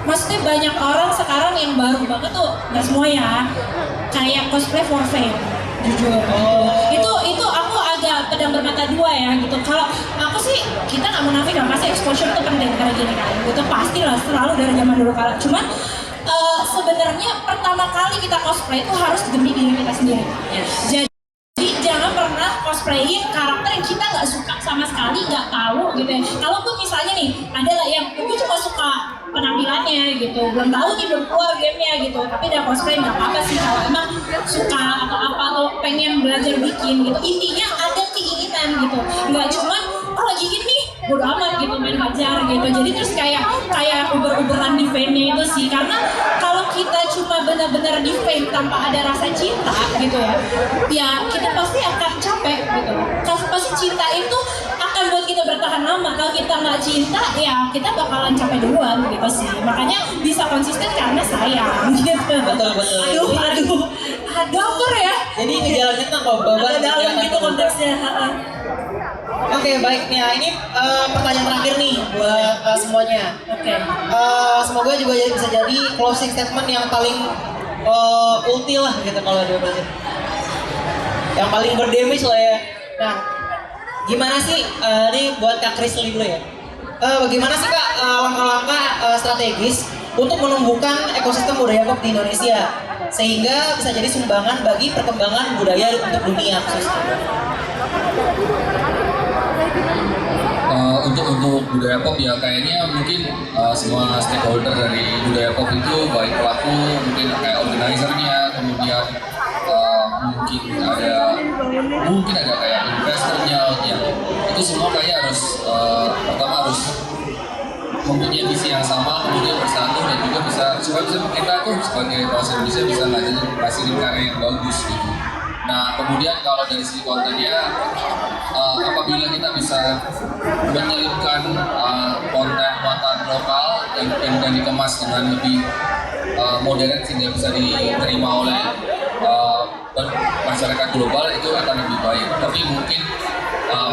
maksudnya banyak orang sekarang yang baru banget tuh, nggak semua ya, kayak cosplay for fame, jujur. Itu aku agak pedang bermata dua ya gitu. Kalau aku sih, kita nggak munafik dong, pasti exposure itu penting karena gini kan, itu pastilah selalu dari zaman dulu kala. Cuman sebenarnya pertama kali kita cosplay itu harus demi diri kita sendiri. Jadi jangan pernah cosplayin karakter yang kita nggak suka sama sekali, nggak tahu gitu ya. Kalaupun misalnya nih, ada lah yang gue cuma suka penampilannya gitu, belum tahu nih, belum keluar gamenya gitu, tapi udah cosplay, nggak apa-apa sih kalau emang suka atau apa, atau pengen belajar bikin gitu. Intinya ada keinginan gitu, nggak cuma lagi gini bodo amat gitu main hajar gitu. Jadi terus kayak uber-uberan di fame-nya itu sih, karena kalau kita cuma benar-benar di fame tanpa ada rasa cinta gitu ya kita pasti akan capek gitu. Pasti cinta itu akan buat kita bertahan lama. Kalau kita nggak cinta, ya kita bakalan capek duluan gitu sih. Makanya bisa konsisten karena sayang gitu. Betul. Aduh, dokter ya. Jadi ngejalannya tentang beban Ada dalam gitu konteksnya. Oke, baik nih. Ini pertanyaan terakhir nih buat semuanya. Oke. Semoga juga bisa jadi closing statement yang paling ulti lah gitu kalau dia bahasa. Yang paling berdamage lah ya. Nah, gimana sih ini buat Kak Krisli dulu ya. Bagaimana sih Kak langkah-langkah strategis untuk menumbuhkan ekosistem budaya pop di Indonesia sehingga bisa jadi sumbangan bagi perkembangan budaya untuk dunia khususnya? Untuk budaya pop ya kayaknya mungkin semua stakeholder dari budaya pop itu baik pelaku, mungkin kayak organizernya, kemudian mungkin ada kayak investornya yang itu semua kayak harus pertama harus mempunyai visi yang sama, kemudian bersatu dan juga bisa supaya bisa kita tuh sebagai bangsa Indonesia bisa ngasilin karya yang bagus gitu. Nah kemudian kalau dari sisi kontennya apabila kita bisa menyelipkan konten muatan lokal dan dikemas dengan lebih modern sehingga bisa diterima oleh masyarakat global itu akan lebih baik. Tapi mungkin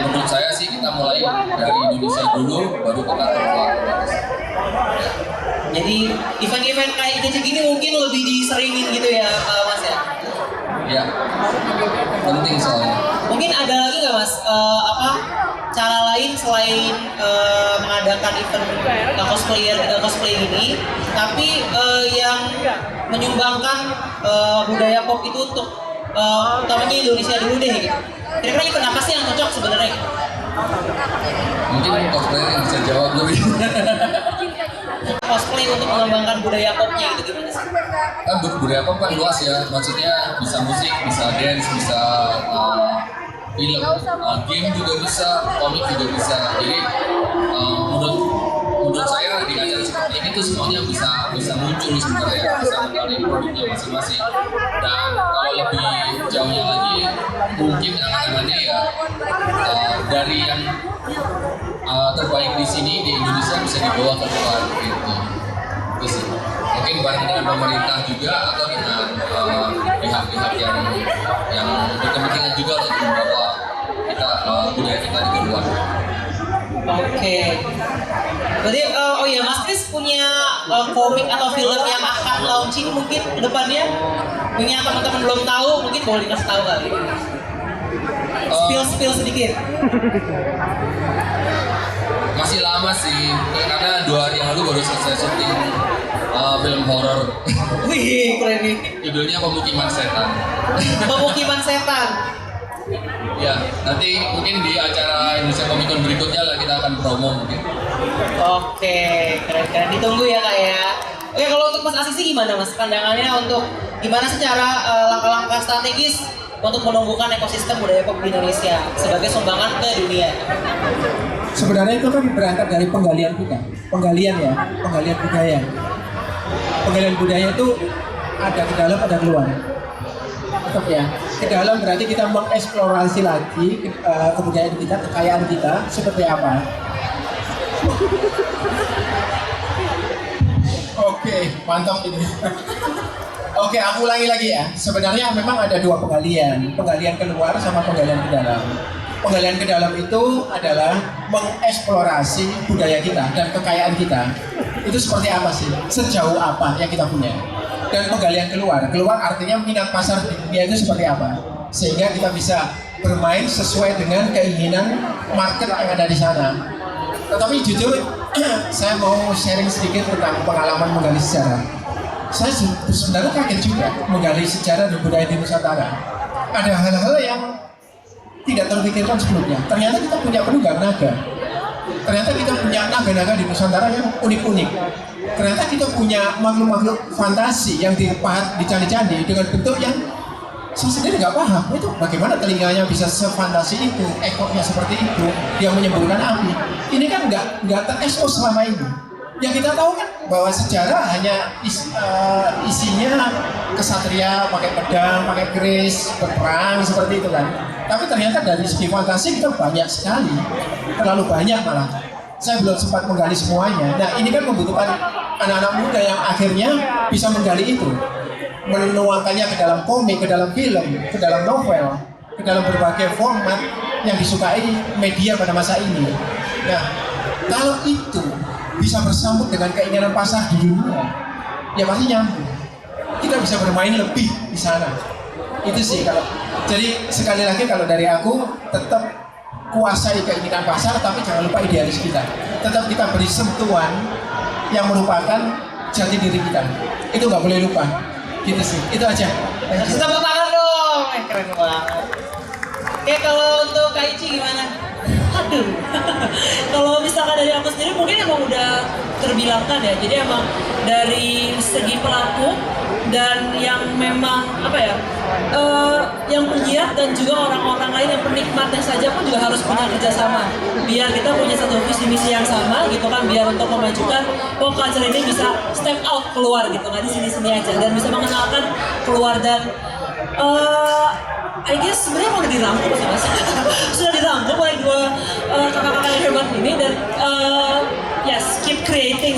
menurut saya sih kita mulai dari Indonesia dulu baru kita keluar. Jadi event-event kayak gini mungkin lebih diseringin gitu ya Mas ya? Ya, penting soalnya. Mungkin ada lagi nggak Mas, cara lain selain mengadakan event cosplay ini, tapi yang menyumbangkan budaya pop itu untuk utamanya Indonesia dulu deh gitu. Kira-kira event apa sih yang cocok sebenarnya? Mungkin cosplayer yang bisa jawab lebih. Cosplay untuk mengembangkan budaya popnya itu gimana sih? Kan budaya pop kan luas ya, maksudnya bisa musik, bisa dance, bisa film, game juga bisa, komik juga bisa. Jadi menurut saya di acara seperti ini tuh semuanya bisa muncul sebenarnya, bisa mengenali produknya masing-masing. Dan kalau lebih jauhnya lagi, mungkin angan-angannya ya dari yang terbaik di sini di Indonesia bisa dibawa ke luar gitu. Itu sih. Mungkin bareng dengan pemerintah juga atau dengan pihak-pihak yang berkepentingan juga untuk membawa budaya kita di luar. Oke. Berarti oh iya Mas Kris punya komik atau film yang akan launching mungkin ke depannya? Punya teman-teman belum tahu mungkin boleh dikasih tahu kali. Spill sedikit. Masih lama sih, karena 2 hari yang lalu baru selesai syuting film horor. Wih, keren nih. Judulnya Pemukiman Setan. Pemukiman Setan. Ya, nanti mungkin di acara Indonesia Comic Con berikutnya lah kita akan promo mungkin. Oke, keren-keren. Ditunggu ya Kak ya. Oke, kalau untuk Mas Asisi gimana Mas? Pandangannya untuk gimana secara langkah-langkah strategis untuk menumbuhkan ekosistem budaya pop di Indonesia sebagai sumbangan ke dunia? Sebenarnya itu kan berangkat dari penggalian kita, penggalian budaya. Penggalian budaya itu ada ke dalam, ada keluar. Tetap ya, ke dalam berarti kita mengeksplorasi lagi kebudayaan kita, kekayaan kita seperti apa. Oke, mantap ini. Oke, aku ulangi lagi ya. Sebenarnya memang ada 2 penggalian keluar sama penggalian ke dalam. Penggalian ke dalam itu adalah mengeksplorasi budaya kita dan kekayaan kita. Itu seperti apa sih? Sejauh apa yang kita punya? Dan penggalian keluar artinya minat pasar di dunia itu seperti apa? Sehingga kita bisa bermain sesuai dengan keinginan market yang ada di sana. Tetapi jujur, saya mau sharing sedikit tentang pengalaman menggali sejarah. Saya sebenarnya kaget juga menggali sejarah dan budaya di Nusantara. Ada hal-hal yang tidak terpikirkan sebelumnya. Ternyata kita punya penunggang naga. Ternyata kita punya naga-naga di Nusantara yang unik-unik. Ternyata kita punya makhluk-makhluk fantasi yang dipahat di candi-candi dengan bentuk yang saya sendiri nggak paham. Itu bagaimana telinganya bisa sefantasi itu, ekornya seperti itu, yang menyemburkan api. Ini kan nggak terekspos selama ini. Yang kita tahu kan bahwa sejarah hanya isinya kesatria pakai pedang, pakai keris, berperang seperti itu kan. Tapi ternyata dari segi fantasi kita banyak sekali, terlalu banyak malah. Saya belum sempat menggali semuanya. Nah ini kan membutuhkan anak-anak muda yang akhirnya bisa menggali itu, menuangkannya ke dalam komik, ke dalam film, ke dalam novel, ke dalam berbagai format yang disukai media pada masa ini. Nah kalau itu bisa bersambut dengan keinginan pasar di dunia, ya pasti nyambung. Kita bisa bermain lebih di sana. Itu sih kalau. Jadi sekali lagi kalau dari aku tetap kuasai keinginan pasar, tapi jangan lupa idealis kita. Tetap kita beri sentuhan yang merupakan jati diri kita. Itu nggak boleh lupa. Gitu sih. Itu aja. Tepuk tangan dong. Keren banget. Oke, kalau untuk Kak Ici gimana? Aduh, kalau misalkan dari aku sendiri mungkin emang udah terbilangkan ya. Jadi emang dari segi pelaku dan yang memang apa ya, yang pegiat dan juga orang-orang lain yang penikmatnya saja pun juga harus punya kerjasama. Biar kita punya satu visi misi yang sama gitu kan, biar untuk memajukan pop culture ini bisa step out keluar gitu, nggak di sini-sini aja, dan bisa mengenalkan keluar. Dan I guess sebenarnya udah dirangkum sih mas, sudah dirangkum oleh dua kakak-kakak yang hebat ini. Dan yes, keep creating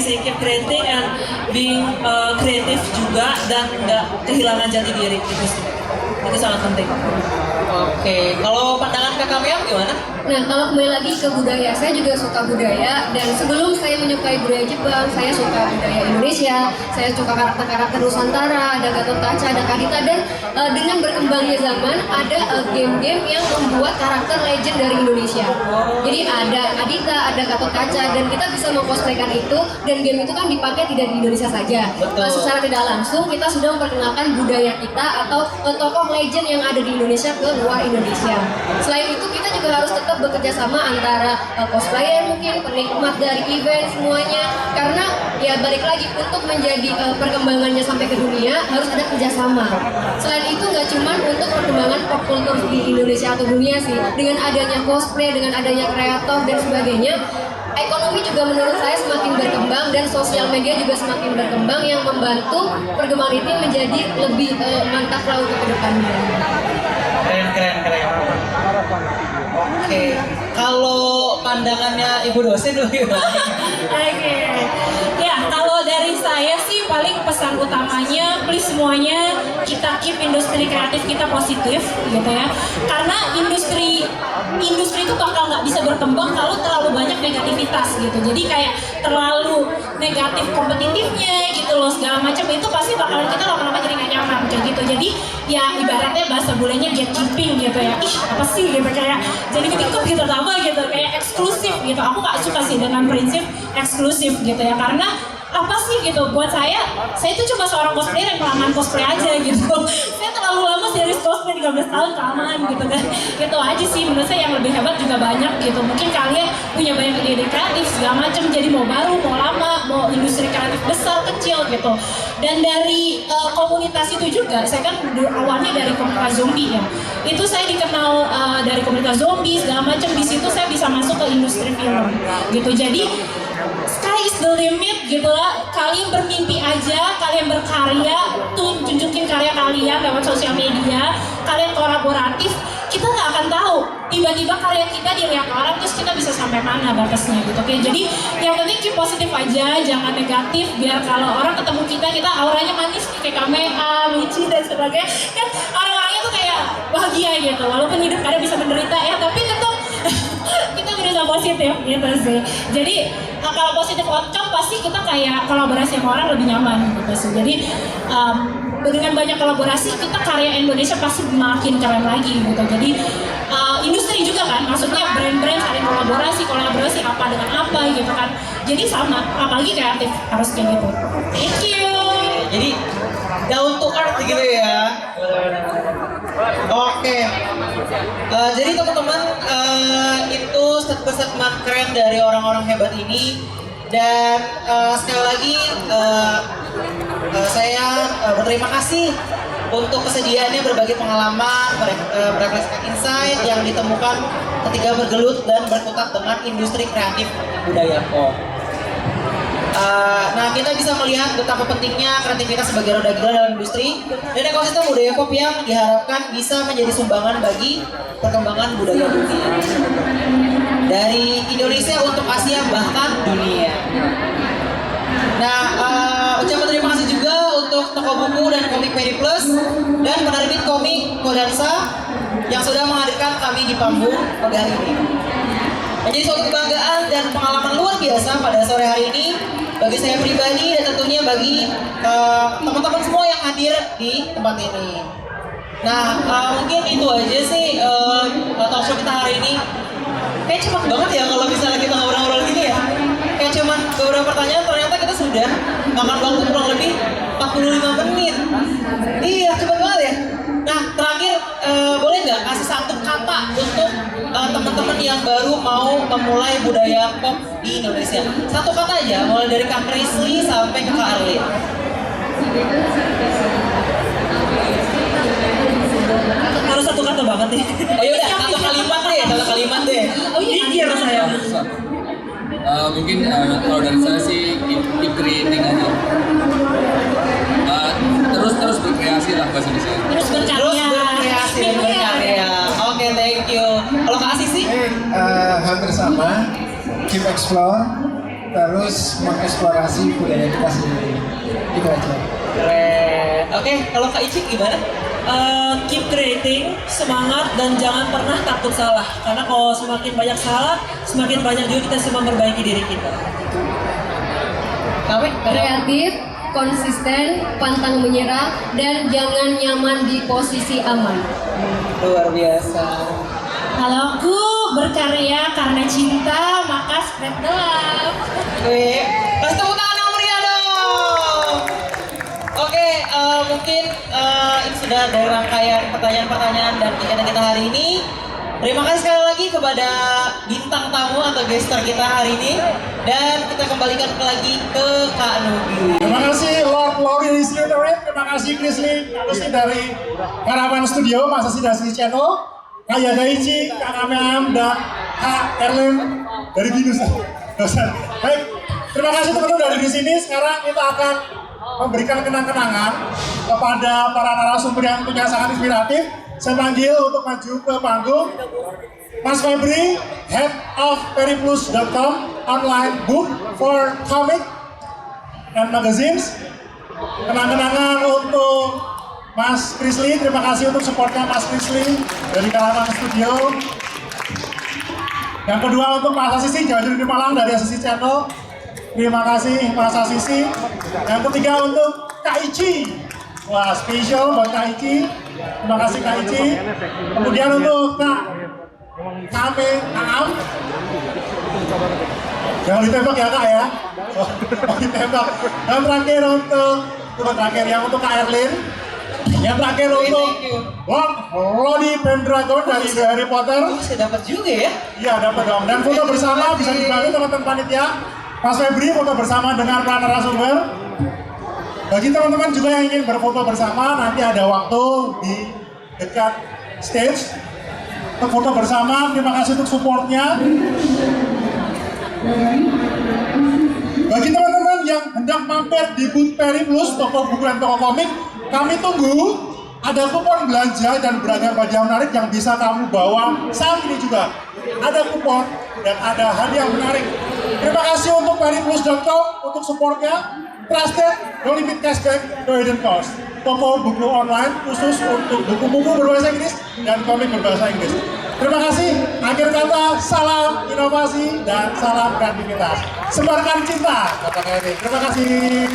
and being kreatif juga, dan nggak kehilangan jati diri itu sangat penting. Oke, kalau pandangan Kakak Miam gimana? Nah, kalau kembali lagi ke budaya, saya juga suka budaya, dan sebelum saya menyukai budaya Jepang, saya suka budaya Indonesia, saya suka karakter-karakter Nusantara, ada Gatot Kaca, ada Kadita, dan dengan berkembangnya zaman, ada game-game yang membuat karakter legend dari Indonesia. Jadi ada Kadita, ada Gatot Kaca, dan kita bisa mengcosplaykan itu, dan game itu kan dipakai tidak di Indonesia saja. Secara tidak langsung, kita sudah memperkenalkan budaya kita atau tokoh legend yang ada di Indonesia ke luar Indonesia. Selain itu, kita juga harus tetap bekerja sama antara cosplayer, mungkin penikmat dari event semuanya, karena ya balik lagi untuk menjadi perkembangannya sampai ke dunia harus ada kerjasama. Selain itu nggak cuma untuk perkembangan pop culture di Indonesia atau dunia sih, dengan adanya cosplay, dengan adanya kreator dan sebagainya, ekonomi juga menurut saya semakin berkembang, dan sosial media juga semakin berkembang yang membantu perkembangan itu menjadi lebih mantap lah untuk kedepannya. Keren. Oke, kalau pandangannya Ibu dosen dulu gimana? Oke. Ya, kalau dari saya sih paling pesan utamanya please semuanya kita keep industri kreatif kita positif gitu ya. Karena industri itu bakal nggak bisa berkembang kalau terlalu banyak negativitas gitu. Jadi kayak terlalu negatif kompetitifnya gitu loh, segala macam itu pasti bakalan kita lama-lama jadi nggak nyaman kayak gitu. Jadi ya ibaratnya bahasa bulenya gatekeeping gitu ya. Ih, apa sih gitu, kayak jadi ikut gitu apa gitu, kayak eksklusif gitu. Aku nggak suka sih dengan prinsip eksklusif gitu ya, karena apa sih gitu, buat saya itu cuma seorang cosplayer yang kelamaan cosplay aja gitu. Saya terlalu lama series cosplay 13 tahun kelamaan gitu kan. Gitu aja sih, menurut saya yang lebih hebat juga banyak gitu. Mungkin kalian punya banyak ide kreatif segala macam, jadi mau baru, mau lama, mau industri kreatif besar, kecil gitu. Dan dari komunitas itu juga, saya kan awalnya dari komunitas zombie ya. Itu saya dikenal dari komunitas zombie segala macam, di situ saya bisa masuk ke industri film gitu. Jadi sky is the limit gitu lah. Kalian bermimpi aja, kalian berkarya, tunjukin karya kalian lewat sosial media, kalian kolaboratif. Kita nggak akan tahu tiba-tiba karya kita dilihat orang terus kita bisa sampai mana batasnya gitu. Oke, jadi yang penting keep positif aja, jangan negatif, biar kalau orang ketemu kita auranya manis nih, kayak Kamea, Michi dan sebagainya, kan orang-orangnya tuh kayak bahagia gitu. Walaupun hidup kadang bisa menderita ya, tapi tetap kita berusaha positif gitu sih. Jadi kalau positif outcome pasti kita kayak kolaborasi sama orang lebih nyaman gitu sih. Jadi dengan banyak kolaborasi kita karya Indonesia pasti makin keren lagi gitu. Jadi industri juga kan, maksudnya brand-brand saling kolaborasi apa dengan apa gitu kan. Jadi sama, apalagi kreatif harus kayak gitu. Thank you. Jadi down to earth gitu ya. Oke. Jadi teman-teman, itu segmen keren dari orang-orang hebat ini. Dan sekali lagi saya berterima kasih untuk kesediaannya berbagi pengalaman, merefleksikan insight yang ditemukan ketika bergelut dan berkutat dengan industri kreatif budaya pop. Nah, kita bisa melihat betapa pentingnya kreativitas sebagai roda gila dalam industri dan ekosistem budaya pop yang diharapkan bisa menjadi sumbangan bagi perkembangan budaya dunia. Dari Indonesia untuk Asia bahkan dunia. Nah, ucapan terima kasih juga untuk toko buku dan komik Periplus dan penerbit komik Kodansa yang sudah menghadirkan kami di panggung pada hari ini. Menjadi suatu kebanggaan dan pengalaman luar biasa pada sore hari ini bagi saya pribadi dan tentunya bagi teman-teman semua yang hadir di tempat ini. Nah, mungkin itu aja sih talk show kita hari ini. Kayak cepet banget ya kalau misalnya kita ngobrol-ngobrol gini ya. Kayak cuman beberapa pertanyaan ternyata kita sudah makan waktu kurang lebih 45 menit. Iya, cepet banget ya. Nah, terakhir boleh nggak kasih satu kata untuk teman-teman yang baru mau memulai budaya pop di Indonesia? Satu kata aja, mulai dari Kak Krisli sampai ke Kak Arlin. Harus satu kata banget nih. Oh yaudah, satu kalimat deh. Oh iya, saya. Mungkin kalau dari saya sih keep creating aja. Terus berkreasi lah bahasa Indonesia. Terus berkarya. Berkarya. Oke, thank you. Kalau Kak Asisi? Hampir sama, keep explore, terus mengeksplorasi budaya kita sendiri. Itu aja. Keren. Oke, kalau Kak Icik gimana? Keep creating, semangat dan jangan pernah takut salah. Karena kalau semakin banyak salah, semakin banyak juga kita bisa memperbaiki diri kita. Kamu? Kreatif, konsisten, pantang menyerah, dan jangan nyaman di posisi aman. Luar biasa. Kalau aku berkarya karena cinta, maka spread the love. Wih, kasih tepuk tangan yang meriah dong. Oke, mungkin ini sudah dari rangkaian pertanyaan-pertanyaan dan kegiatan kita hari ini. Terima kasih sekali lagi kepada bintang tamu atau gestar kita hari ini. Dan kita kembalikan lagi ke Kak Nugi. Terima kasih Lord Lori Rizky, terima kasih Krisli dari Karawan Studio, Mas Asidasi Channel, Kak Yadaichi, Kak Ameam, dan Kak Erlin dari Binus. Baik, terima kasih teman-teman dari di sini. Sekarang kita akan memberikan kenang-kenangan kepada para narasumber yang punya sangat inspiratif. Saya panggil untuk maju ke panggung Mas Febri, Head of Periplus.com, online book for comic and magazines. Kenang-kenangan untuk Mas Krisli, terima kasih untuk supportnya Mas Krisli dari Karawan Studio. Yang kedua untuk Mas Asisi, Jawa Timur Malang dari Asisi Channel. Terima kasih Mas Asisi. Yang ketiga untuk Kak Ichi. Wah, spesial buat Kak Ichi. Terima kasih Kak Ichi. Kemudian untuk Kak Aam. Jangan ditembak ya Kak ya. Oh, ditembak. Dan terakhir untuk Kak Erlin. Yang terakhir untuk Lord Lodi Pendragon dari Harry Potter. Saya dapat juga ya? Iya dapat dong. Dan foto bersama bisa dibantu teman-teman panitia. Mas Febri foto bersama dengan para narasumber. Bagi teman-teman juga yang ingin berfoto bersama, nanti ada waktu di dekat stage untuk foto bersama. Terima kasih untuk supportnya. Bagi teman-teman yang hendak mampir di booth Periplus, toko buku dan toko komik, kami tunggu. Ada kupon belanja dan beragam hadiah menarik yang bisa kamu bawa saat ini juga. Ada kupon dan ada hadiah menarik. Terima kasih untuk Periplus.com untuk supportnya. Trusted, no limit cashback, no hidden cost. Toko buku online khusus untuk buku-buku berbahasa Inggris dan komik berbahasa Inggris. Terima kasih. Akhir kata, salam inovasi dan salam kreativitas. Sebarkan cinta. Terima kasih.